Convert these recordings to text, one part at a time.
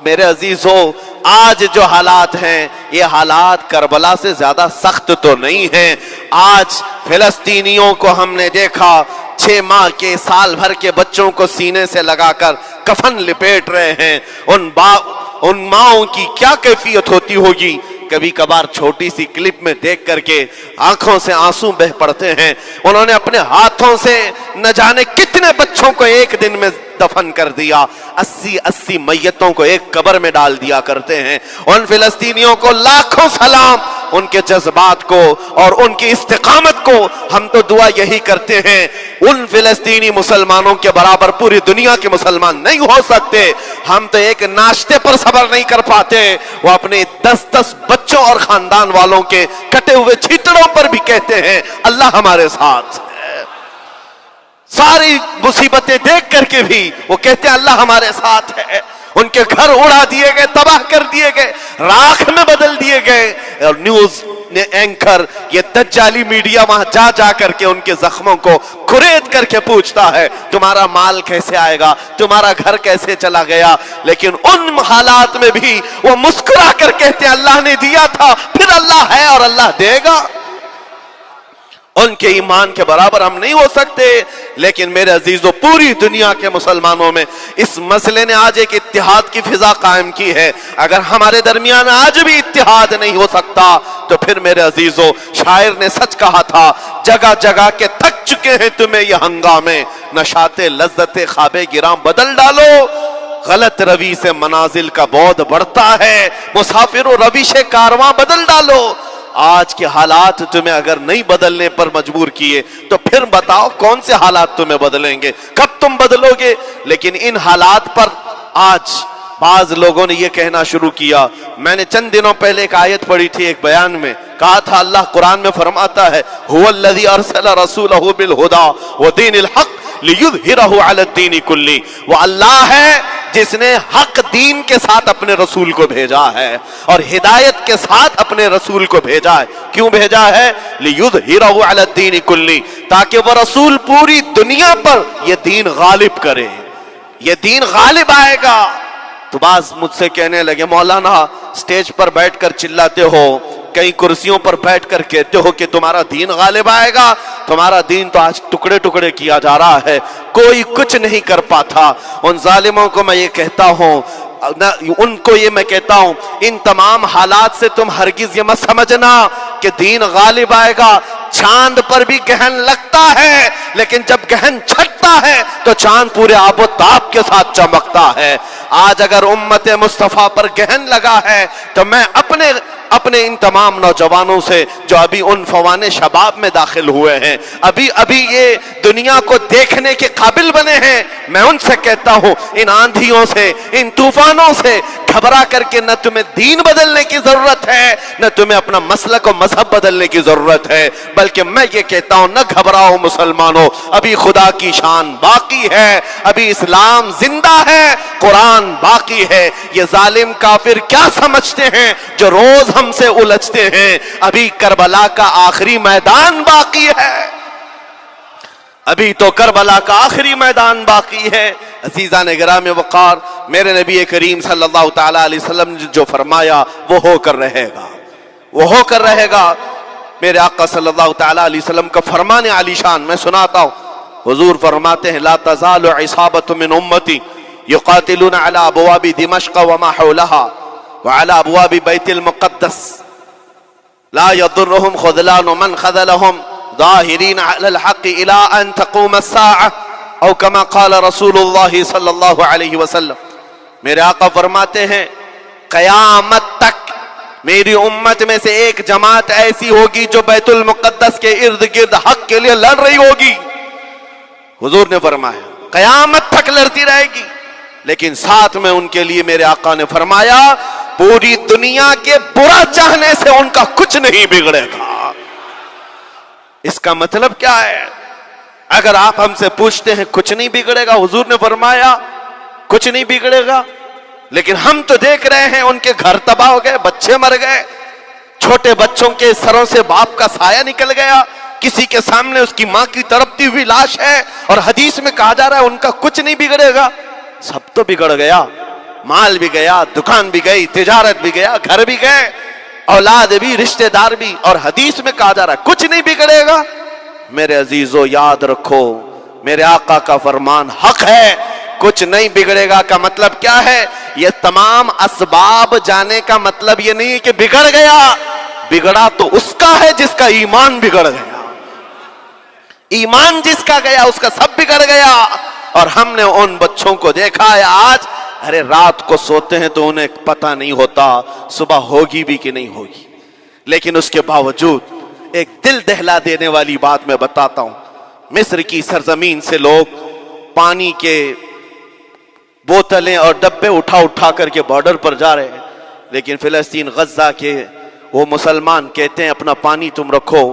میرے عزیزوں آج جو حالات ہیں یہ حالات کربلا سے زیادہ سخت تو نہیں ہیں. آج فلسطینیوں کو ہم نے دیکھا 6 ماہ کے سال بھر کے بچوں کو سینے سے لگا کر کفن لپیٹ رہے ہیں. ان ماؤں کی کیا کیفیت ہوتی ہوگی. کبھی کبھار چھوٹی سی کلپ میں دیکھ کر کے آنکھوں سے آنسو بہ پڑتے ہیں. انہوں نے اپنے ہاتھوں سے نہ جانے کتنے بچوں کو ایک دن میں دفن کر دیا. 80 میتوں کو ایک قبر میں ڈال دیا کرتے ہیں. ان فلسطینیوں کو لاکھوں سلام, ان کے جذبات کو اور ان کی استقامت کو. ہم تو دعا یہی کرتے ہیں ان فلسطینی مسلمانوں کے برابر پوری دنیا کے مسلمان نہیں ہو سکتے. ہم تو ایک ناشتے پر صبر نہیں کر پاتے, وہ اپنے 10 بچوں اور خاندان والوں کے کٹے ہوئے چھیتڑوں پر بھی کہتے ہیں اللہ ہمارے ساتھ ہے. ساری مصیبتیں دیکھ کر کے بھی وہ کہتے ہیں اللہ ہمارے ساتھ ہے. ان کے گھر اڑا دیے گئے, تباہ کر دیے گئے, راکھ میں بدل دیے گئے. اور نیوز اینکر یہ دجالی میڈیا وہاں جا کر کے ان کے زخموں کو کھرید کر کے پوچھتا ہے تمہارا مال کیسے آئے گا, تمہارا گھر کیسے چلا گیا. لیکن ان حالات میں بھی وہ مسکرا کر کہتے ہیں اللہ نے دیا تھا, پھر اللہ ہے اور اللہ دے گا. ان کے ایمان کے برابر ہم نہیں ہو سکتے. لیکن میرے عزیزو پوری دنیا کے مسلمانوں میں اس مسئلے نے آج ایک اتحاد کی فضا قائم کی ہے. اگر ہمارے درمیان آج بھی اتحاد نہیں ہو سکتا تو پھر میرے عزیزو شاعر نے سچ کہا تھا جگہ جگہ کے تھک چکے ہیں تمہیں یہ ہنگامے, نشاط لذت خواب گراں بدل ڈالو. غلط روی سے منازل کا بعد بڑھتا ہے, مسافر و روش کارواں بدل ڈالو. آج کے حالات تمہیں اگر نہیں بدلنے پر مجبور کیے تو پھر بتاؤ کون سے حالات تمہیں بدلیں گے, کب تم بدلو گے. لیکن ان حالات پر آج بعض لوگوں نے یہ کہنا شروع کیا. میں نے چند دنوں پہلے ایک آیت پڑھی تھی, ایک بیان میں کہا تھا اللہ قرآن میں فرماتا ہے هو الذی ارسل رسولہ بالہدی ودین الحق لیظہرہ علی الدین کلہ. وہ اللہ ہے جس نے حق دین کے ساتھ اپنے رسول کو بھیجا ہے اور ہدایت کے ساتھ اپنے رسول کو بھیجا ہے. کیوں بھیجا ہے؟ لیظہرہ علی الدین کلہ, تاکہ وہ رسول پوری دنیا پر یہ دین غالب کرے. یہ دین غالب آئے گا. تو بعض مجھ سے کہنے لگے مولانا سٹیج پر بیٹھ کر چلاتے ہو, کئی کرسیوں پر بیٹھ کر کہتے ہو کہ تمہارا دین غالب آئے گا. تمہارا دین تو آج ٹکڑے ٹکڑے کیا جا رہا ہے, کوئی کچھ نہیں کر پاتا. ان ظالموں کو میں یہ کہتا ہوں, ان کو یہ میں کہتا ہوں ان تمام حالات سے تم ہرگز یہ مت سمجھنا کہ دین غالب آئے گا. چاند پر بھی گہن لگتا ہے, لیکن جب گہن چھٹتا ہے تو چاند پورے آب و تاب کے ساتھ چمکتا ہے. آج اگر امت مصطفیٰ پر گہن لگا ہے تو میں اپنے ان تمام نوجوانوں سے جو ابھی ان فوان شباب میں داخل ہوئے ہیں, ابھی یہ دنیا کو دیکھنے کے قابل بنے ہیں, میں ان سے کہتا ہوں ان آندھیوں سے, ان طوفانوں سے گھبرا کر کے نہ تمہیں دین بدلنے کی ضرورت ہے, نہ تمہیں اپنا مسلک و مذہب بدلنے کی ضرورت ہے. بلکہ میں یہ کہتا ہوں نہ گھبراؤ مسلمانوں, ابھی خدا کی شان باقی ہے, ابھی اسلام زندہ ہے, قرآن باقی ہے. یہ ظالم کافر کیا سمجھتے ہیں جو روز ہم سے الجھتے ہیں؟ ابھی کربلا کا آخری میدان باقی ہے, ابھی تو کربلا کا آخری میدان باقی ہے. عزیزان گرامی وقار, میرے نبی کریم صلی اللہ تعالی علیہ وسلم نے جو فرمایا وہ ہو کر رہے گا, وہ ہو کر رہے گا. میرے آقا صلی اللہ تعالی علیہ وسلم کا فرمان عالی شان میں سناتا ہوں. حضور فرماتے ہیں لا تزال عصابۃ من امتی یقاتلون علی ابواب دمشق وما حولها وعلى ابواب بیت المقدس لا يضرهم خذلان من خذلهم ظاہرین علی الحق الى ان تقوم الساعة او کما قال رسول اللہ صلی اللہ علیہ وسلم. میرے آقا فرماتے ہیں قیامت تک میری امت میں سے ایک جماعت ایسی ہوگی جو بیت المقدس کے ارد گرد حق کے لیے لڑ رہی ہوگی. حضور نے فرمایا قیامت تک لڑتی رہے گی, لیکن ساتھ میں ان کے لیے میرے آقا نے فرمایا پوری دنیا کے برا چاہنے سے ان کا کچھ نہیں بگڑے گا. اس کا مطلب کیا ہے؟ اگر آپ ہم سے پوچھتے ہیں کچھ نہیں بگڑے گا, حضور نے فرمایا کچھ نہیں بگڑے گا, لیکن ہم تو دیکھ رہے ہیں ان کے گھر تباہ ہو گئے, بچے مر گئے, چھوٹے بچوں کے سروں سے باپ کا سایہ نکل گیا, کسی کے سامنے اس کی ماں کی تڑپتی ہوئی لاش ہے, اور حدیث میں کہا جا رہا ہے ان کا کچھ نہیں بگڑے گا. سب تو بگڑ گیا. مال بھی گیا, دکان بھی گئی, تجارت بھی گیا, گھر بھی گئے, اولاد بھی, رشتہ دار بھی, اور حدیث میں کہا جا رہا ہے کچھ نہیں بگڑے گا. میرے عزیزو یاد رکھو, میرے آقا کا فرمان حق ہے, کچھ نہیں بگڑے گا کا مطلب کیا ہے؟ یہ تمام اسباب جانے کا مطلب یہ نہیں کہ بگڑ گیا, بگڑا تو اس کا ہے جس کا ایمان بگڑ گیا. ایمان جس کا گیا اس کا سب بگڑ گیا. اور ہم نے ان بچوں کو دیکھا ہے آج, ارے رات کو سوتے ہیں تو انہیں پتہ نہیں ہوتا صبح ہوگی بھی کہ نہیں ہوگی, لیکن اس کے باوجود ایک دل دہلا دینے والی بات میں بتاتا ہوں. مصر کی سرزمین سے لوگ پانی کے بوتلیں اور ڈبے اٹھا اٹھا کر کے بارڈر پر جا رہے ہیں, لیکن فلسطین غزہ کے وہ مسلمان کہتے ہیں اپنا پانی تم رکھو,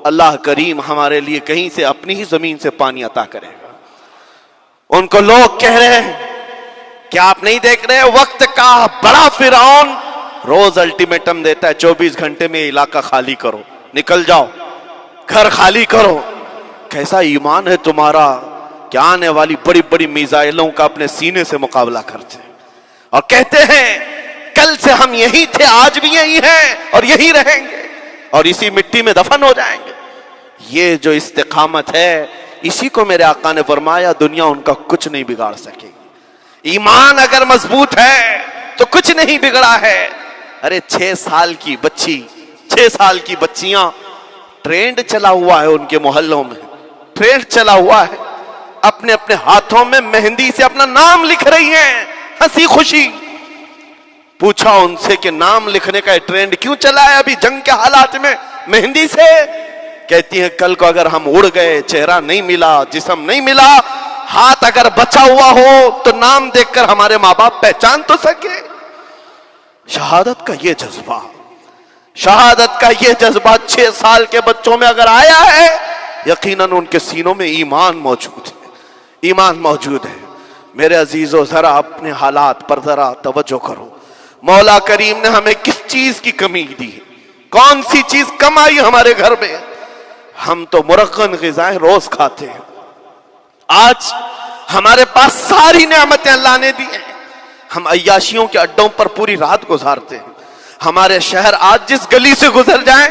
اللہ کریم ہمارے لیے کہیں سے اپنی ہی زمین سے پانی عطا کرے گا. ان کو لوگ کہہ رہے ہیں کیا آپ نہیں دیکھ رہے وقت کا بڑا فرعون روز الٹیمیٹم دیتا ہے 24 گھنٹے میں علاقہ خالی کرو, نکل جاؤ, گھر خالی کرو. کیسا ایمان ہے تمہارا کہ آنے والی بڑی بڑی میزائلوں کا اپنے سینے سے مقابلہ کرتے ہیں اور کہتے ہیں کل سے ہم یہی تھے, آج بھی یہی ہیں اور یہی رہیں گے اور اسی مٹی میں دفن ہو جائیں گے. یہ جو استقامت ہے اسی کو میرے آقا نے فرمایا دنیا ان کا کچھ نہیں بگاڑ سکے گی. ایمان اگر مضبوط ہے تو کچھ نہیں بگڑا ہے. ارے 6 سال کی بچی, 6 سال کی بچیاں, ٹرینڈ چلا ہوا ہے ان کے محلوں میں, ٹرینڈ چلا ہوا ہے, اپنے اپنے ہاتھوں میں مہندی سے اپنا نام لکھ رہی ہیں ہنسی خوشی. پوچھا ان سے کہ نام لکھنے کا ٹرینڈ کیوں چلا ہے ابھی جنگ کے حالات میں مہندی سے؟ کہتی ہیں کل کو اگر ہم اڑ گئے, چہرہ نہیں ملا, جسم نہیں ملا, ہاتھ اگر بچا ہوا ہو تو نام دیکھ کر ہمارے ماں باپ پہچان تو سکے. شہادت کا یہ جذبہ, شہادت کا یہ جذبہ 6 سال کے بچوں میں اگر آیا ہے یقیناً ان کے سینوں میں ایمان موجود ہے, ایمان موجود ہے. میرے عزیزو ذرا اپنے حالات پر ذرا توجہ کرو. مولا کریم نے ہمیں کس چیز کی کمی دی, کون سی چیز کم آئی ہمارے گھر میں؟ ہم تو مرغن غذائیں روز کھاتے ہیں. آج ہمارے پاس ساری نعمتیں اللہ نے دی ہیں, ہم عیاشیوں کے اڈوں پر پوری رات گزارتے ہیں. ہمارے شہر آج جس گلی سے گزر جائیں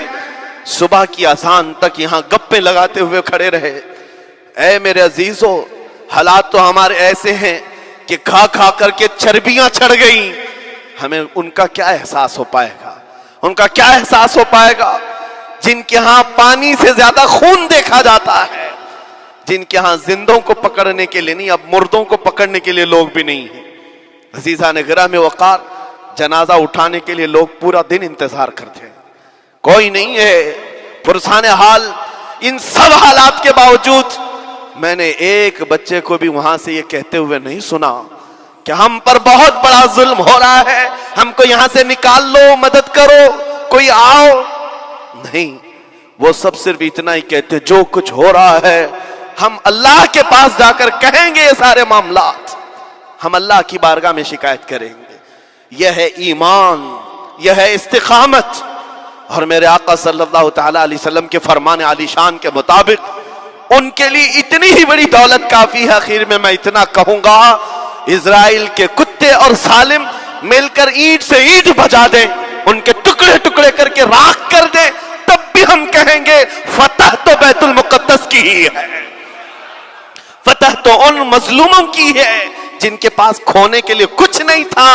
صبح کی اذان تک یہاں گپے لگاتے ہوئے کھڑے رہے. اے میرے عزیزو حالات تو ہمارے ایسے ہیں کہ کھا کھا کر کے چربیاں چڑھ گئیں. ہمیں ان کا کیا احساس ہو پائے گا, ان کا کیا احساس ہو پائے گا جن کے ہاں پانی سے زیادہ خون دیکھا جاتا ہے, جن کے ہاں زندوں کو پکڑنے کے لیے نہیں اب مردوں کو پکڑنے کے لیے لوگ بھی نہیں ہیں. عزیزان گرامی وقار, جنازہ اٹھانے کے لیے لوگ پورا دن انتظار کرتے ہیں, کوئی نہیں ہے پرسان حال. ان سب حالات کے باوجود میں نے ایک بچے کو بھی وہاں سے یہ کہتے ہوئے نہیں سنا کہ ہم پر بہت بڑا ظلم ہو رہا ہے, ہم کو یہاں سے نکال لو, مدد کرو, کوئی آؤ. نہیں, وہ سب صرف اتنا ہی کہتے جو کچھ ہو رہا ہے ہم اللہ کے پاس جا کر کہیں گے, یہ سارے معاملات ہم اللہ کی بارگاہ میں شکایت کریں گے. یہ ہے ایمان, یہ ہے استقامت. اور میرے آقا صلی اللہ تعالی علیہ وسلم کے فرمان عالی شان کے مطابق ان کے لیے اتنی ہی بڑی دولت کافی ہے. آخر میں اتنا کہوں گا, اسرائیل کے کتے اور سالم مل کر اینٹ سے اینٹ بجا دیں, ان کے ٹکڑے ٹکڑے کر کے راکھ کر دیں, تب بھی ہم کہیں گے فتح تو بیت المقدس کی ہی ہے, فتح تو ان مظلوموں کی ہے جن کے پاس کھونے کے لیے کچھ نہیں تھا,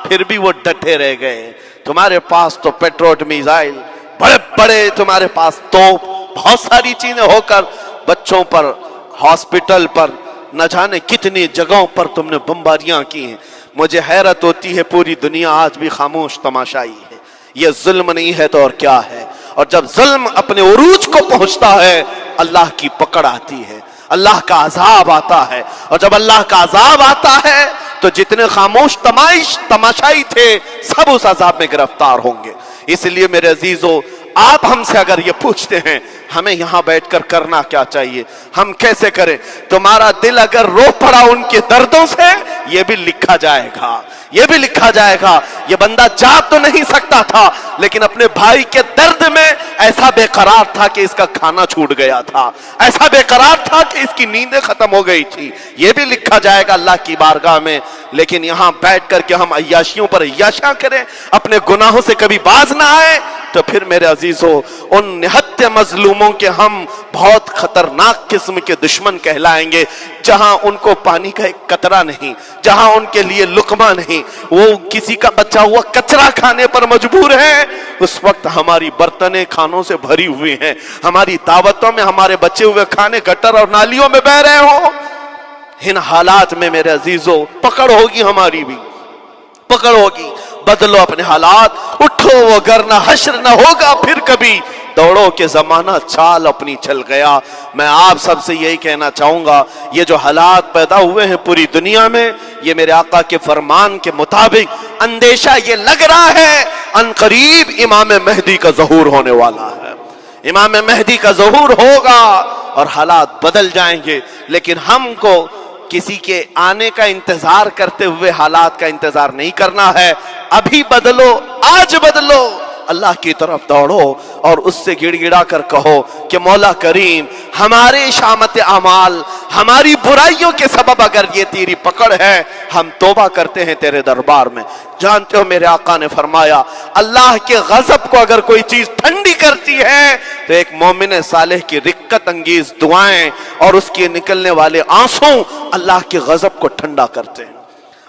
پھر بھی وہ ڈٹے رہ گئے. تمہارے پاس تو پیٹروٹ میزائل بڑے بڑے, تمہارے پاس توپ, بہت ساری چیزیں ہو کر بچوں پر, ہاسپٹل پر, نہ جانے کتنی جگہوں پر تم نے بمباریاں کی ہیں. مجھے حیرت ہوتی ہے پوری دنیا آج بھی خاموش تماشائی ہے. یہ ظلم نہیں ہے تو اور کیا ہے؟ اور جب ظلم اپنے عروج کو پہنچتا ہے اللہ کی پکڑ آتی ہے, اللہ کا عذاب آتا ہے. اور جب اللہ کا عذاب آتا ہے تو جتنے خاموش تماشائی تھے سب اس عذاب میں گرفتار ہوں گے. اس لیے میرے عزیزو آپ ہم سے اگر یہ پوچھتے ہیں ہمیں یہاں بیٹھ کر کرنا کیا چاہیے، ہم کیسے کریں، تمہارا دل اگر رو پڑا ان کے دردوں سے، یہ بھی لکھا جائے گا، یہ بھی لکھا جائے گا۔ یہ بندہ جا تو نہیں سکتا تھا لیکن اپنے بھائی کے درد میں ایسا بے قرار تھا کہ اس کا کھانا چھوٹ گیا تھا، ایسا بے قرار تھا کہ اس کی نیندیں ختم ہو گئی تھی، یہ بھی لکھا جائے گا اللہ کی بارگاہ میں۔ لیکن یہاں بیٹھ کر کے ہم عیاشیوں پر عیاشیاں کریں، اپنے گناہوں سے کبھی باز نہ آئے، تو پھر میرے عزیزو ان نہت مظلوموں کے ہم بہت خطرناک قسم کے دشمن کہلائیں گے، جہاں ان کو پانی کا ایک قطرہ نہیں، جہاں ان کے لیے لقمہ نہیں، وہ کسی کا بچا ہوا کچرا کھانے پر مجبور ہے۔ اس وقت ہماری برتنیں کھانوں سے بھری ہوئی ہیں، ہماری دعوتوں میں ہمارے بچے ہوئے کھانے گٹر اور نالیوں میں بہ رہے ہوں۔ ان حالات میں میرے عزیزو پکڑ ہوگی، ہماری بھی پکڑ ہوگی۔ بدلو اپنے حالات، اٹھو وگرنہ حشر نہ ہوگا پھر کبھی، دوڑو کہ زمانہ چال اپنی چل گیا۔ میں آپ سب سے یہی کہنا چاہوں گا، یہ جو حالات پیدا ہوئے ہیں پوری دنیا میں، یہ میرے آقا کے فرمان کے مطابق اندیشہ یہ لگ رہا ہے ان قریب امام مہدی کا ظہور ہونے والا ہے، امام مہدی کا ظہور ہوگا اور حالات بدل جائیں گے۔ لیکن ہم کو کسی کے آنے کا انتظار کرتے ہوئے حالات کا انتظار نہیں کرنا ہے، ابھی بدلو، آج بدلو، اللہ کی طرف دوڑو اور اس سے گڑ گڑا کر کہو کہ مولا کریم ہمارے شامت اعمال، ہماری برائیوں کے سبب اگر یہ تیری پکڑ ہے، ہم توبہ کرتے ہیں تیرے دربار میں۔ جانتے ہو میرے آقا نے فرمایا اللہ کے غضب کو اگر کوئی چیز ٹھنڈی کرتی ہے تو ایک مومن صالح کی رقت انگیز دعائیں اور اس کے نکلنے والے آنسوں اللہ کے غضب کو ٹھنڈا کرتے ہیں،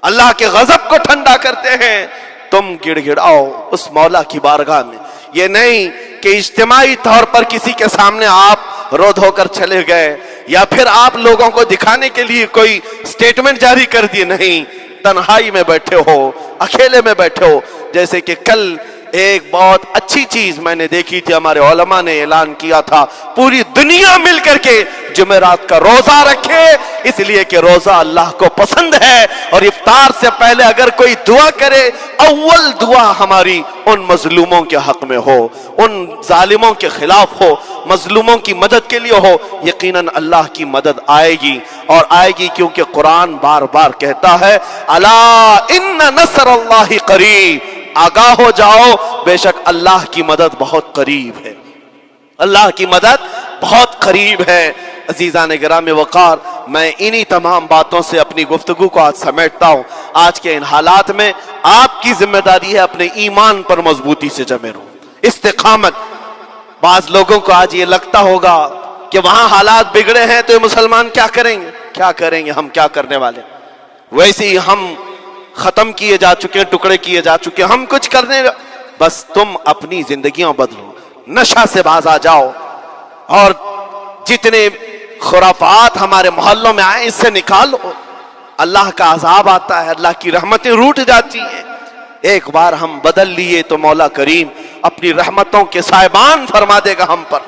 اللہ کے غضب کو ٹھنڈا کرتے ہیں۔ تم گڑ گڑاؤ اس مولا کی بارگاہ میں، یہ نہیں کہ اجتماعی طور پر کسی کے سامنے آپ رو دھو کر چلے گئے یا پھر آپ لوگوں کو دکھانے کے لیے کوئی سٹیٹمنٹ جاری کر دیے، نہیں، تنہائی میں بیٹھے ہو، اکیلے میں بیٹھے ہو۔ جیسے کہ کل ایک بہت اچھی چیز میں نے دیکھی تھی، ہمارے علماء نے اعلان کیا تھا پوری دنیا مل کر کے جمعرات کا روزہ رکھے، اس لیے کہ روزہ اللہ کو پسند ہے، اور افطار سے پہلے اگر کوئی دعا کرے، اول دعا ہماری ان مظلوموں کے حق میں ہو، ان ظالموں کے خلاف ہو، مظلوموں کی مدد کے لیے ہو، یقیناً اللہ کی مدد آئے گی، اور آئے گی کیونکہ قرآن بار بار کہتا ہے الا ان نصر اللہ قریب، آگاہ ہو جاؤ بے شک اللہ کی مدد بہت قریب ہے، اللہ کی مدد بہت قریب ہے۔ عزیزان گرامی وقار، میں انہی تمام باتوں سے اپنی گفتگو کو آج سمیٹتا ہوں۔ آج کے ان حالات میں آپ کی ذمہ داری ہے اپنے ایمان پر مضبوطی سے جمے رہو، استقامت۔ بعض لوگوں کو آج یہ لگتا ہوگا کہ وہاں حالات بگڑے ہیں تو یہ مسلمان کیا کریں گے، کیا کریں گے، ہم کیا کرنے والے، ویسے ہی ہم ختم کیے جا چکے ہیں، ٹکڑے کیے جا چکے ہیں، ہم کچھ کرنے، بس تم اپنی زندگیاں بدلو، نشہ سے باز آ جاؤ، اور جتنے خرافات ہمارے محلوں میں آئے اس سے نکالو۔ اللہ کا عذاب آتا ہے، اللہ کی رحمتیں روٹ جاتی ہیں، ایک بار ہم بدل لیے تو مولا کریم اپنی رحمتوں کے سائبان فرما دے گا ہم پر،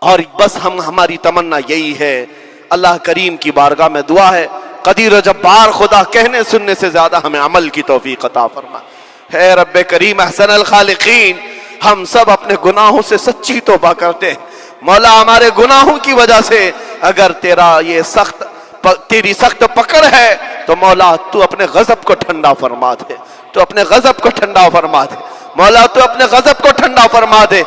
اور بس ہماری تمنا یہی ہے۔ اللہ کریم کی بارگاہ میں دعا ہے قدیر و جبار خدا کہنے سننے سے زیادہ ہمیں عمل کی توفیق عطا فرما۔ اے رب کریم احسن الخالقین، ہم سب اپنے گناہوں سے سچی توبہ کرتے ہیں، مولا ہمارے گناہوں کی وجہ سے اگر تیری سخت پکڑ ہے تو مولا تو اپنے غضب کو ٹھنڈا فرما دے، تو اپنے غضب کو ٹھنڈا فرما دے، مولا تو اپنے غضب کو ٹھنڈا فرما دے۔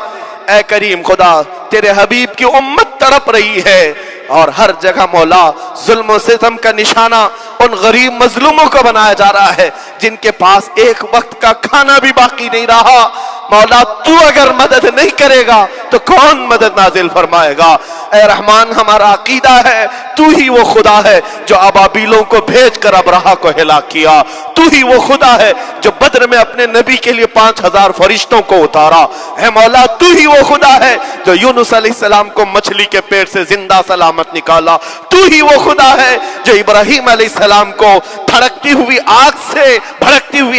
اے کریم خدا، تیرے حبیب کی امت تڑپ رہی ہے، اور ہر جگہ مولا ظلم و ستم کا نشانہ ان غریب مظلوموں کو بنایا جا رہا ہے جن کے پاس ایک وقت کا کھانا بھی باقی نہیں رہا۔ مولا تو اگر مدد نہیں کرے گا تو کون مدد نازل فرمائے گا؟ اے رحمان، ہمارا عقیدہ ہے تو ہی وہ خدا ہے جو ابابیلوں کو بھیج کر ابرہہ کو ہلاک کیا، تو ہی وہ خدا ہے جو بدر میں اپنے نبی کے لیے 5000 فرشتوں کو اتارا، اے مولا تو ہی وہ خدا ہے جو یونس علیہ السلام کو مچھلی کے پیٹ سے زندہ سلامت نکالا، تو ہی وہ خدا ہے جو ابراہیم علیہ السلام کو بھڑکتی ہوئی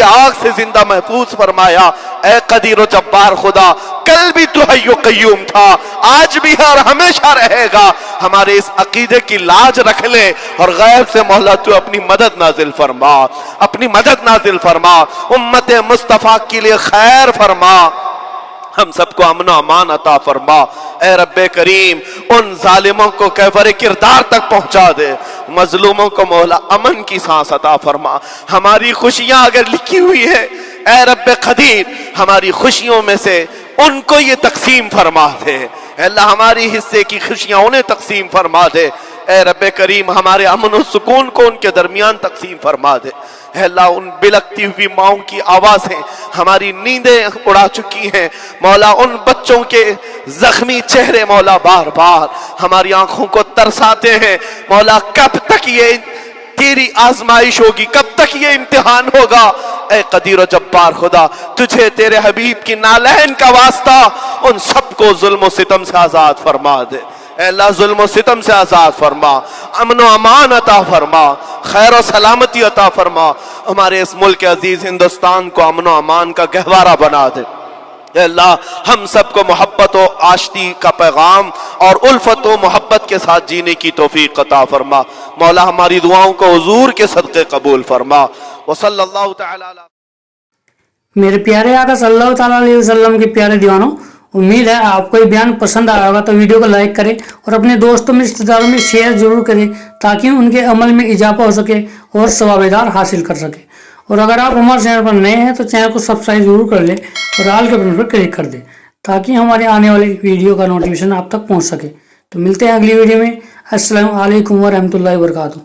آگ سے زندہ محفوظ فرمایا۔ اے قدیر و جبار خدا، کل بھی تو حی و قیوم تھا، آج بھی ہے اور ہمیشہ رہے گا۔ ہمارے اس عقیدے کی لاج رکھ لے اور غیب سے مولا تو اپنی مدد نازل فرما، اپنی مدد نازل فرما، امت مصطفیٰ کے لیے خیر فرما۔ ہم سب کو امن و امان عطا فرما۔ اے رب کریم ان ظالموں کو کیفر کردار تک پہنچا دے، مظلوموں کو مولا امن کی سانس عطا فرما۔ ہماری خوشیاں اگر لکھی ہوئی ہے اے رب قدیر ہماری خوشیوں میں سے ان کو یہ تقسیم فرما دے، اے اللہ ہماری حصے کی خوشیاں انہیں تقسیم فرما دے، اے رب کریم ہمارے امن و سکون کو ان کے درمیان تقسیم فرما دے، اے اللہ ان بلکتی ہوئی ماؤں کی آوازیں ہماری نیندیں اڑا چکی ہیں مولا، ان بچوں کے زخمی چہرے مولا بار بار ہماری آنکھوں کو ترساتے ہیں مولا، کب تک یہ تیری آزمائش ہوگی، کب تک یہ امتحان ہوگا؟ اے قدیر و جبار خدا تجھے تیرے حبیب کی نالین کا واسطہ ان سب کو ظلم و ستم سے آزاد فرما دے، اے اللہ ظلم و ستم سے آزاد فرما، امن و امان عطا فرما، خیر و سلامتی عطا فرما، ہمارے اس ملک عزیز ہندوستان کو امن و امان کا گہوارہ بنا دے، اے اللہ ہم سب کو محبت و آشتی کا پیغام اور الفت و محبت کے ساتھ جینے کی توفیق عطا فرما، مولا ہماری دعاؤں کو حضور کے صدقے قبول فرما، وصلی اللہ تعالی علیہ۔ میرے پیارے آقا صلی اللہ تعالیٰ علیہ وسلم کے پیارے دیوانوں، امید ہے آپ کو یہ بیان پسند آیا ہوگا، تو ویڈیو کو لائک کریں اور اپنے دوستوں میں رشتہ داروں میں شیئر ضرور کریں تاکہ ان کے عمل میں اضافہ ہو سکے اور ثواب دار حاصل کر سکے۔ اور اگر آپ ہمارے چینل پر نئے ہیں تو چینل کو سبسکرائب ضرور کر لیں اور آل کے بٹن پر کلک کر دیں تاکہ ہمارے آنے والی ویڈیو کا نوٹیفیکیشن آپ تک پہنچ سکے۔ تو ملتے ہیں اگلی ویڈیو میں۔ السلام علیکم ورحمۃ اللہ وبرکاتہ۔